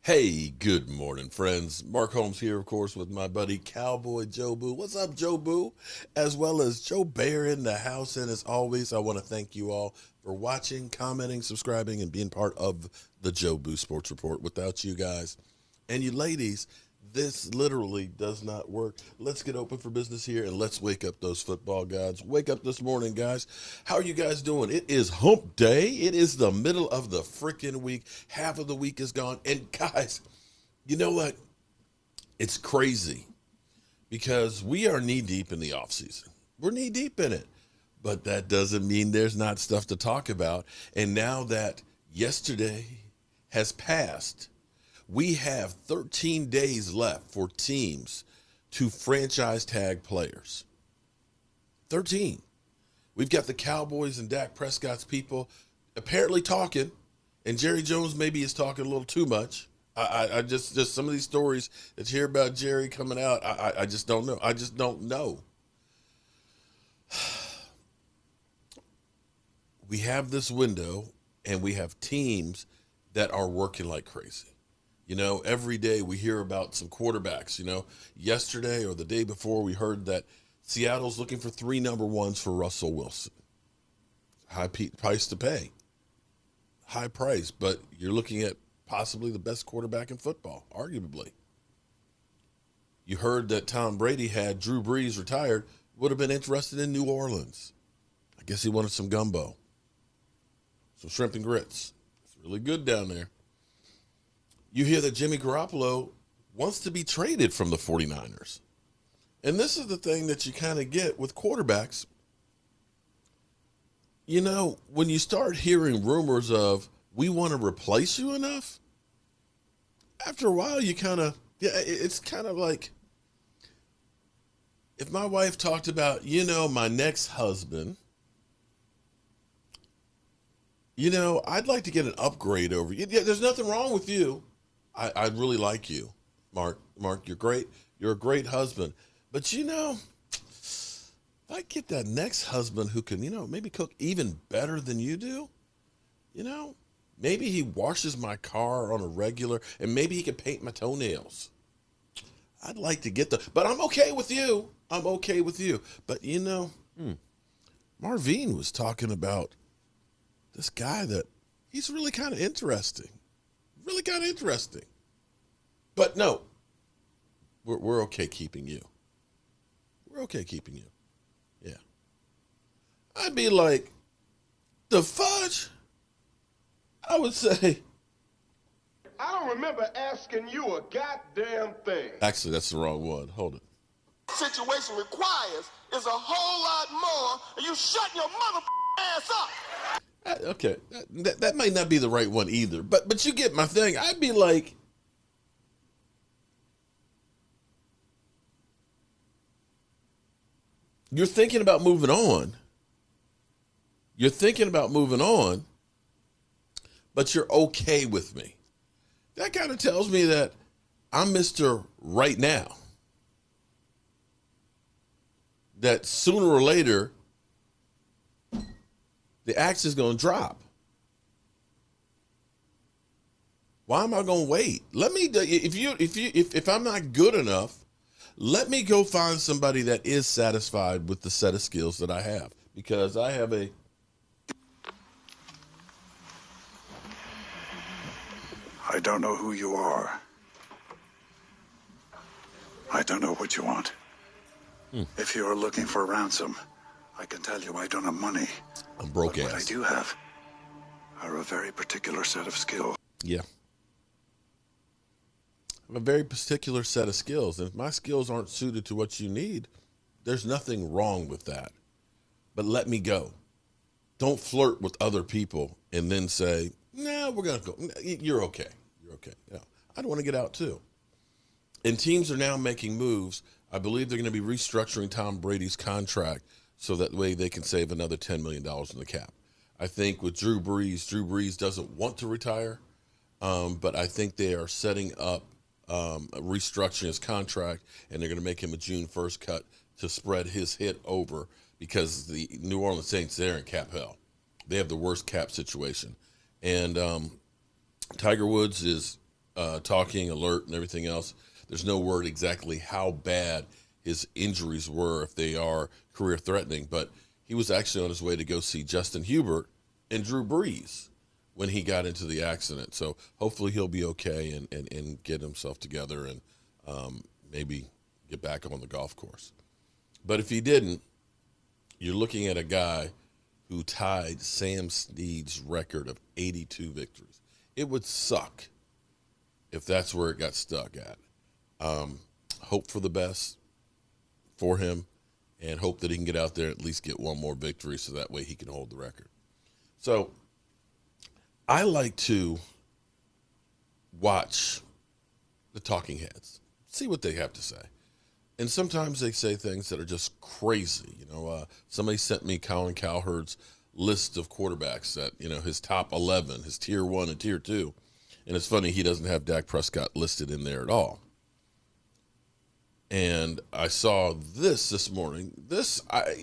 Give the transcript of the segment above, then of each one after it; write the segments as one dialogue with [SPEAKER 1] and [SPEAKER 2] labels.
[SPEAKER 1] Hey, good morning, friends. Mark Holmes here, of course, with my buddy Cowboy Joe Boo. What's up, Joe Boo? As well as Joe Bear in the house. And as always, I want to thank you all for watching, commenting, subscribing, and being part of the Joe Boo Sports Report. Without you guys and you ladies, this literally does not work. Let's get open for business here and let's wake up those football gods. Wake up this morning, guys. How are you guys doing? It is hump day. It is the middle of the freaking week. Half of the week is gone. And guys, you know what? It's crazy because we are knee deep in the offseason. We're knee deep in it. But that doesn't mean there's not stuff to talk about. And now that yesterday has passed, we have 13 days left for teams to franchise tag players. 13. We've got the Cowboys and Dak Prescott's people apparently talking, and Jerry Jones maybe is talking a little too much. I just some of these stories that you hear about Jerry coming out, I just don't know. I just don't know. We have this window, and we have teams that are working like crazy. You know, every day we hear about some quarterbacks. You know, yesterday or the day before, we heard that Seattle's looking for 3 number ones for Russell Wilson. High price to pay. High price, but you're looking at possibly the best quarterback in football, arguably. You heard that Tom Brady had Drew Brees retired, would have been interested in New Orleans. I guess he wanted some gumbo, some shrimp and grits. It's really good down there. You hear that Jimmy Garoppolo wants to be traded from the 49ers. And this is the thing that you kind of get with quarterbacks. You know, when you start hearing rumors of, we want to replace you enough, after a while you kind of, it's kind of like, if my wife talked about, my next husband, I'd like to get an upgrade over you. Yeah, there's nothing wrong with you. I really like you, Mark. Mark, you're great. You're a great husband. But, if I get that next husband who can, maybe cook even better than you do, maybe he washes my car on a regular, and maybe he can paint my toenails. I'd like to get but I'm okay with you. I'm okay with you. But, Marvin was talking about this guy that he's really kind of interesting. Really kind of interesting. But no, we're okay keeping you. We're okay keeping you. Yeah. I'd be like, the fudge? I would say,
[SPEAKER 2] I don't remember asking you a goddamn thing.
[SPEAKER 1] actually, that's the wrong one. Hold it.
[SPEAKER 2] Situation requires is a whole lot more, and you shut your mother ass up.
[SPEAKER 1] Okay, that might not be the right one either, but you get my thing. I'd be like, you're thinking about moving on. You're thinking about moving on, but you're okay with me. That kind of tells me that I'm Mr. Right Now. That sooner or later, the axe is going to drop. Why am I going to wait? Let me, if I'm not good enough, let me go find somebody that is satisfied with the set of skills that I have, because I have
[SPEAKER 3] I don't know who you are. I don't know what you want. If you are looking for ransom, I can tell you I don't have money.
[SPEAKER 1] I'm broke
[SPEAKER 3] But what I
[SPEAKER 1] ass.
[SPEAKER 3] do have are a very particular set of skills.
[SPEAKER 1] Yeah. I have a very particular set of skills, and if my skills aren't suited to what you need, there's nothing wrong with that. But let me go. Don't flirt with other people and then say, no, we're going to go. You're okay. You're okay. Yeah. I'd want to get out too. And teams are now making moves. I believe they're going to be restructuring Tom Brady's contract so that way they can save another $10 million in the cap. I think with Drew Brees doesn't want to retire, but I think they are setting up restructuring his contract, and they're going to make him a June 1st cut to spread his hit over, because the New Orleans Saints, they're in cap hell. They have the worst cap situation. And Tiger Woods is talking, alert, and everything else. There's no word exactly how bad his injuries were, if they are career-threatening, but he was actually on his way to go see Justin Hubert and Drew Brees when he got into the accident. So hopefully he'll be okay and get himself together and maybe get back on the golf course. But if he didn't, you're looking at a guy who tied Sam Snead's record of 82 victories. It would suck if that's where it got stuck at. Hope for the best for him and hope that he can get out there and at least get one more victory so that way he can hold the record. So I like to watch the talking heads, see what they have to say. And sometimes they say things that are just crazy. Somebody sent me Colin Cowherd's list of quarterbacks that, his top 11, his tier 1 and tier 2. And it's funny, he doesn't have Dak Prescott listed in there at all. And I saw this morning.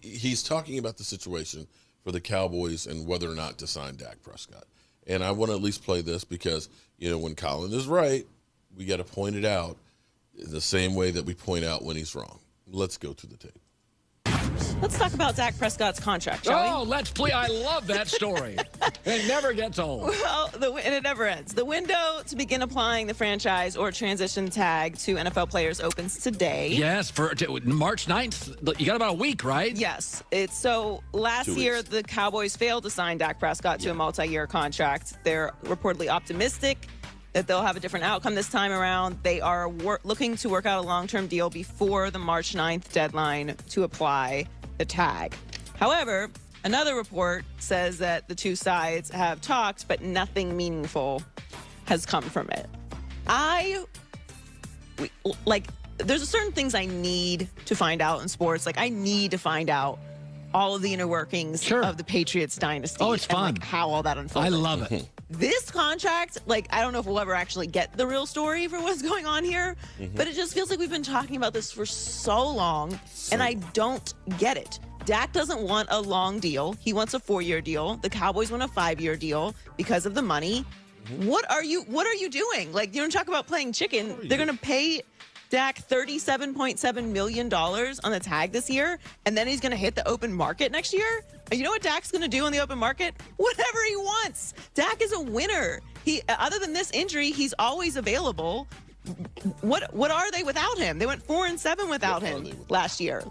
[SPEAKER 1] He's talking about the situation for the Cowboys and whether or not to sign Dak Prescott. And I want to at least play this because, when Colin is right, we got to point it out the same way that we point out when he's wrong. Let's go to the tape.
[SPEAKER 4] Let's talk about Dak Prescott's contract, shall we?
[SPEAKER 5] Let's play. I love that story. It never gets old.
[SPEAKER 4] Well, and it never ends. The window to begin applying the franchise or transition tag to NFL players opens today.
[SPEAKER 5] Yes, for March 9th. You got about a week, right?
[SPEAKER 4] Yes. Last year, the Cowboys failed to sign Dak Prescott to a multi-year contract. They're reportedly optimistic that they'll have a different outcome this time around. They are looking to work out a long-term deal before the March 9th deadline to apply the tag. However, another report says that the two sides have talked, but nothing meaningful has come from it. There's certain things I need to find out in sports. I need to find out all of the inner workings of the Patriots dynasty.
[SPEAKER 5] Oh, it's fun.
[SPEAKER 4] And how all that unfolds.
[SPEAKER 5] I love it.
[SPEAKER 4] This contract, I don't know if we'll ever actually get the real story for what's going on here, but it just feels like we've been talking about this for so long, and I don't get it. Dak doesn't want a long deal. He wants a 4-year deal. The Cowboys want a 5-year deal because of the money. What are you doing? You don't talk about playing chicken. They're going to pay Dak $37.7 million on the tag this year, and then he's going to hit the open market next year? And you know what Dak's going to do in the open market? Whatever he wants. Dak is a winner. Other than this injury, he's always available. What are they without him? They went 4-7 without him last year.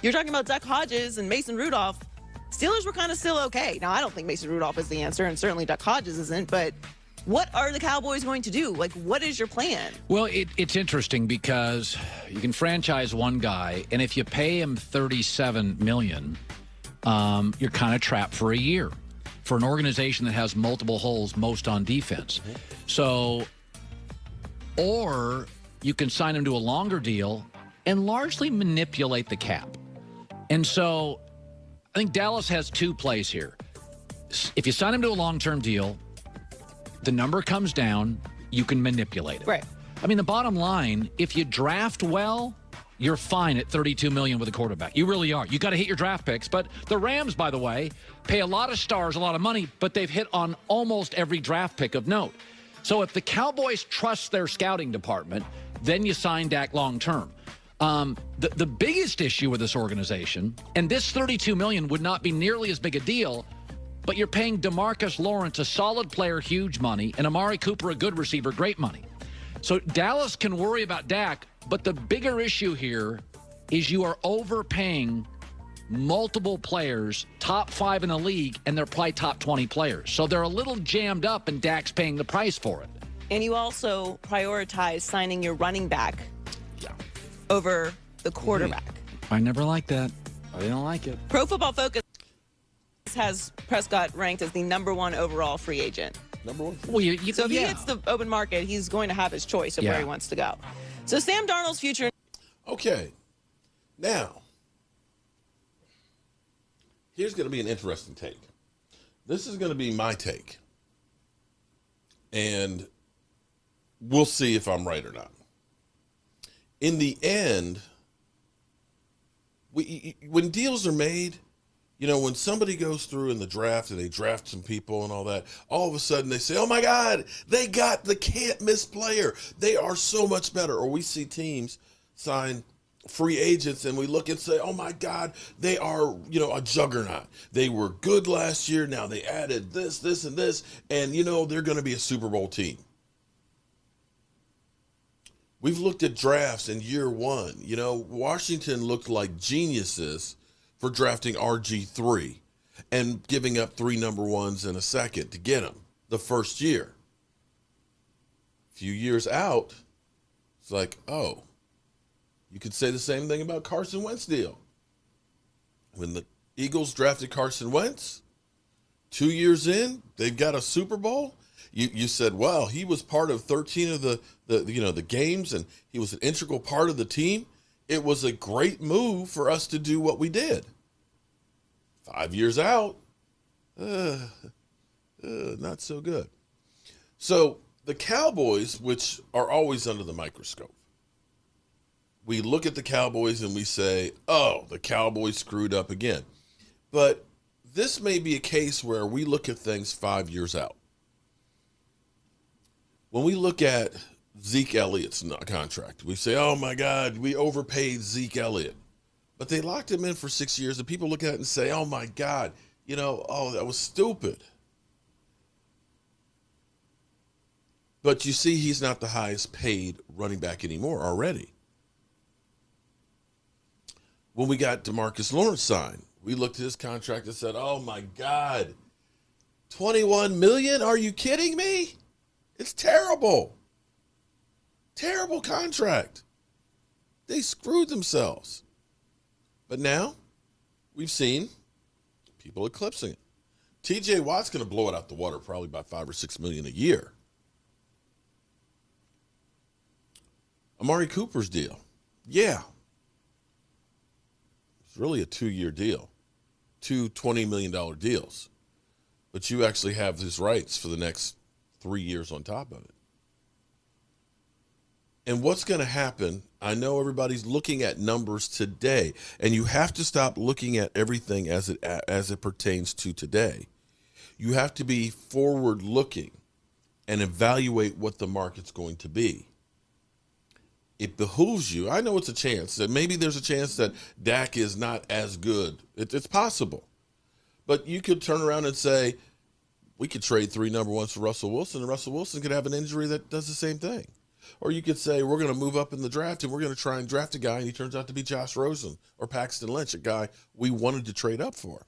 [SPEAKER 4] You're talking about Duck Hodges and Mason Rudolph. Steelers were kind of still okay. Now, I don't think Mason Rudolph is the answer, and certainly Duck Hodges isn't, but what are the Cowboys going to do? What is your plan?
[SPEAKER 5] Well, it's interesting because you can franchise one guy, and if you pay him $37 million, you're kind of trapped for a year for an organization that has multiple holes, most on defense. So, or you can sign him to a longer deal and largely manipulate the cap. And so I think Dallas has two plays here. If you sign him to a long-term deal, the number comes down, you can manipulate it.
[SPEAKER 4] Right.
[SPEAKER 5] I mean, the bottom line, if you draft well, you're fine at $32 million with a quarterback. You really are. You got to hit your draft picks. But the Rams, by the way, pay a lot of stars, a lot of money, but they've hit on almost every draft pick of note. So if the Cowboys trust their scouting department, then you sign Dak long term. The biggest issue with this organization, and this $32 million would not be nearly as big a deal, but you're paying DeMarcus Lawrence, a solid player, huge money, and Amari Cooper, a good receiver, great money. So Dallas can worry about Dak, but the bigger issue here is you are overpaying multiple players, top 5 in the league, and they're probably top 20 players. So they're a little jammed up, and Dak's paying the price for it.
[SPEAKER 4] And you also prioritize signing your running back over the quarterback.
[SPEAKER 5] I never liked that. I didn't like it.
[SPEAKER 4] Pro Football Focus has Prescott ranked as the #1 overall free agent.
[SPEAKER 1] Number one.
[SPEAKER 5] Well,
[SPEAKER 4] So if he hits the open market, he's going to have his choice of where he wants to go. So Sam Darnold's future.
[SPEAKER 1] Okay. Now, here's going to be an interesting take. This is going to be my take. And we'll see if I'm right or not. In the end, when deals are made, When somebody goes through in the draft and they draft some people and all that, all of a sudden they say, oh my God, they got the can't miss player. They are so much better. Or we see teams sign free agents and we look and say, oh my God, they are, a juggernaut. They were good last year. Now they added this, this, and this. And, they're going to be a Super Bowl team. We've looked at drafts in year one. Washington looked like geniuses for drafting RG3 and giving up 3 number ones and a second to get him the first year. A few years out, it's like, oh, you could say the same thing about Carson Wentz deal. When the Eagles drafted Carson Wentz, 2 years in, they've got a Super Bowl. You said, wow, he was part of 13 of the games, and he was an integral part of the team. It was a great move for us to do what we did. 5 years out, not so good. So the Cowboys, which are always under the microscope, we look at the Cowboys and we say, oh, the Cowboys screwed up again. But this may be a case where we look at things 5 years out. When we look at Zeke Elliott's contract, we say, oh my God, we overpaid Zeke Elliott. But they locked him in for 6 years, and people look at it and say, oh my God, that was stupid. But you see, he's not the highest paid running back anymore already. When we got DeMarcus Lawrence signed, we looked at his contract and said, oh my God, $21 million? Are you kidding me? It's terrible. Terrible contract. They screwed themselves. But now we've seen people eclipsing it. TJ Watt's going to blow it out the water probably by $5 or $6 million a year. Amari Cooper's deal. Yeah. It's really a 2-year deal. 2 $20 million deals. But you actually have his rights for the next 3 years on top of it. And what's going to happen, I know everybody's looking at numbers today, and you have to stop looking at everything as it pertains to today. You have to be forward-looking and evaluate what the market's going to be. It behooves you. I know it's a chance that maybe there's a chance that Dak is not as good. It's possible. But you could turn around and say, we could trade 3 number ones for Russell Wilson, and Russell Wilson could have an injury that does the same thing. Or you could say, we're going to move up in the draft and we're going to try and draft a guy, and he turns out to be Josh Rosen or Paxton Lynch, a guy we wanted to trade up for.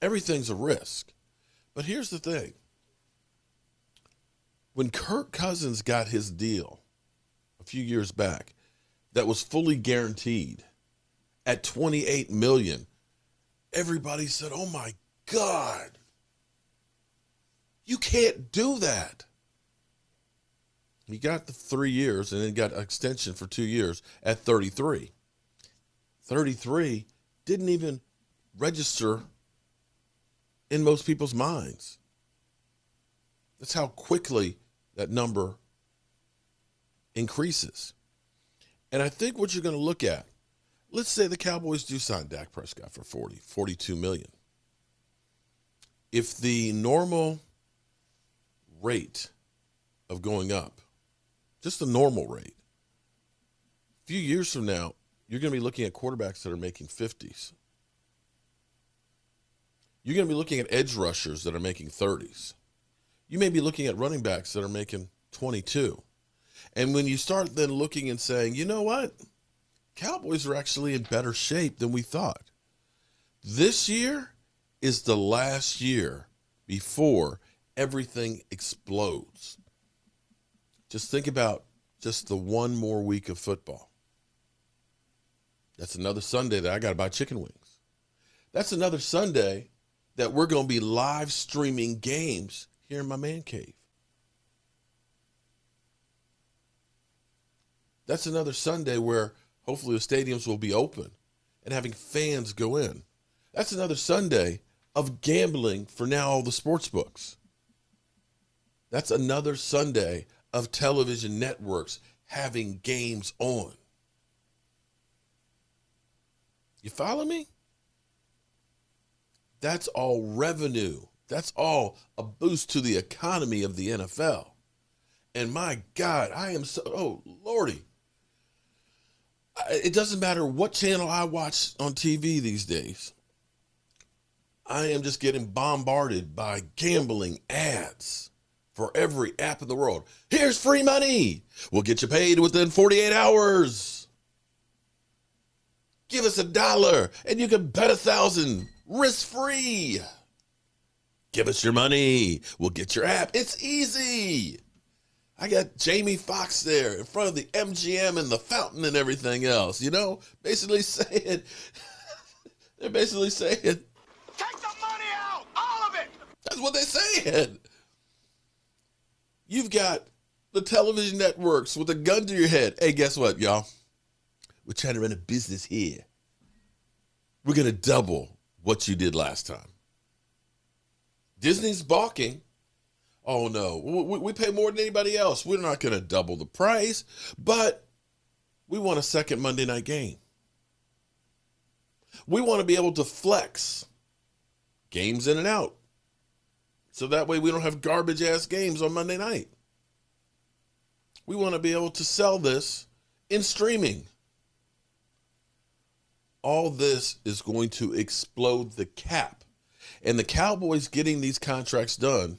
[SPEAKER 1] Everything's a risk. But here's the thing. When Kirk Cousins got his deal a few years back that was fully guaranteed at $28 million, everybody said, oh my God, you can't do that. He got the 3 years and then got an extension for 2 years at 33. 33 didn't even register in most people's minds. That's how quickly that number increases. And I think what you're going to look at, let's say the Cowboys do sign Dak Prescott for 42 million. If the normal rate of going up, just the normal rate, a few years from now, you're going to be looking at quarterbacks that are making 50s. You're going to be looking at edge rushers that are making 30s. You may be looking at running backs that are making 22. And when you start then looking and saying, you know what? Cowboys are actually in better shape than we thought. This year is the last year before everything explodes. Just think about just the one more week of football. That's another Sunday that I got to buy chicken wings. That's another Sunday that we're going to be live streaming games here in my man cave. That's another Sunday where hopefully the stadiums will be open and having fans go in. That's another Sunday of gambling for now all the sports books. That's another Sunday of television networks having games on. You follow me? That's all revenue. That's all a boost to the economy of the NFL. And my God, I am so, oh, Lordy. It doesn't matter what channel I watch on TV these days. I am just getting bombarded by gambling ads for every app in the world. Here's free money. We'll get you paid within 48 hours. Give us $1 and you can bet 1,000 risk-free. Give us your money. We'll get your app. It's easy. I got Jamie Foxx there in front of the MGM and the fountain and everything else, you know, basically saying, they're basically saying,
[SPEAKER 2] Take the money out, all of it.
[SPEAKER 1] that's what they said. You've got the television networks with a gun to your head. Hey, guess what, y'all? We're trying to run a business here. We're going to double what you did last time. Disney's balking. Oh, no, we pay more than anybody else. We're not going to double the price, but we want a second Monday night game. We want to be able to flex games in and out. So that way we don't have garbage-ass games on Monday night. We want to be able to sell this in streaming. All this is going to explode the cap. And the Cowboys getting these contracts done,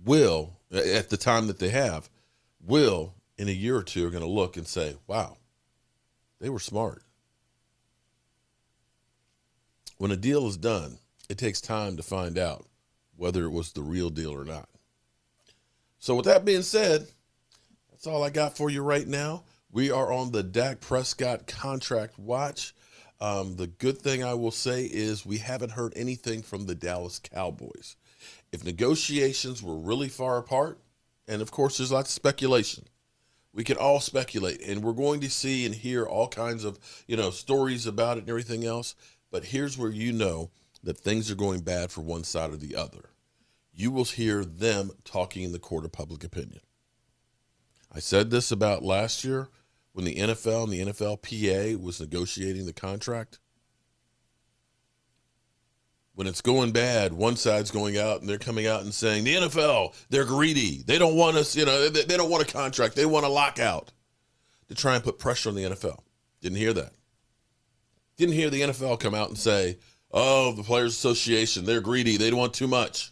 [SPEAKER 1] will, at the time that they have, will, in a year or two, are going to look and say, wow, they were smart. When a deal is done, it takes time to find out whether it was the real deal or not. So with that being said, that's all I got for you right now. We are on the Dak Prescott contract watch. The good thing I will say is we haven't heard anything from the Dallas Cowboys. If negotiations were really far apart, and of course there's lots of speculation, we can all speculate, and we're going to see and hear all kinds of, stories about it and everything else. But here's where you know that things are going bad for one side or the other. You will hear them talking in the court of public opinion. I said this about last year when the NFL and the NFLPA was negotiating the contract. When it's going bad, one side's going out and they're coming out and saying, the NFL, they're greedy. They don't want us, they don't want a contract. They want a lockout to try and put pressure on the NFL. Didn't hear that. Didn't hear the NFL come out and say, oh, the Players Association, they're greedy. They want too much.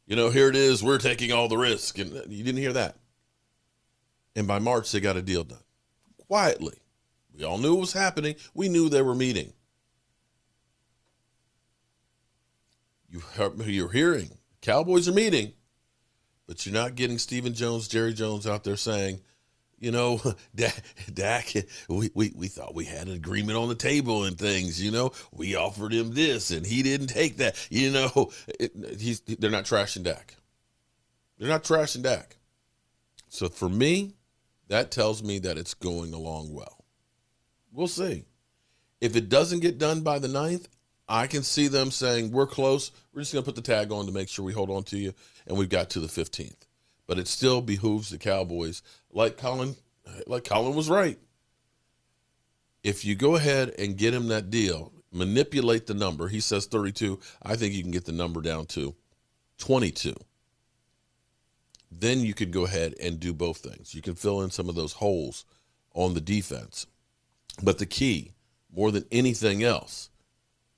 [SPEAKER 1] Here it is. We're taking all the risk. And you didn't hear that. And by March, they got a deal done. Quietly. We all knew it was happening. We knew they were meeting. You're hearing Cowboys are meeting, but you're not getting Stephen Jones, Jerry Jones out there saying, Dak, we thought we had an agreement on the table and things, we offered him this and he didn't take that. They're not trashing Dak. They're not trashing Dak. So for me, that tells me that it's going along well. We'll see. If it doesn't get done by the 9th, I can see them saying, we're close. We're just going to put the tag on to make sure we hold on to you. And we've got to the 15th. But it still behooves the Cowboys, like Colin was right. If you go ahead and get him that deal, manipulate the number. He says 32. I think you can get the number down to 22. Then you could go ahead and do both things. You can fill in some of those holes on the defense. But the key, more than anything else,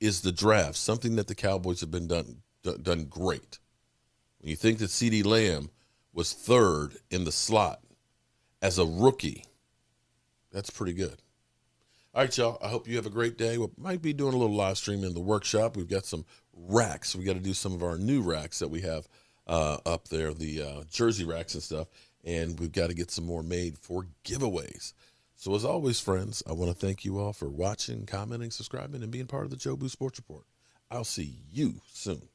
[SPEAKER 1] is the draft, something that the Cowboys have been done great. When you think that CeeDee Lamb was 3rd in the slot as a rookie, that's pretty good. All right, y'all, I hope you have a great day. We might be doing a little live stream in the workshop. We've got some racks. We got to do some of our new racks that we have up there, the jersey racks and stuff, and we've got to get some more made for giveaways. So as always, friends, I want to thank you all for watching, commenting, subscribing, and being part of the Joe Boo Sports Report. I'll see you soon.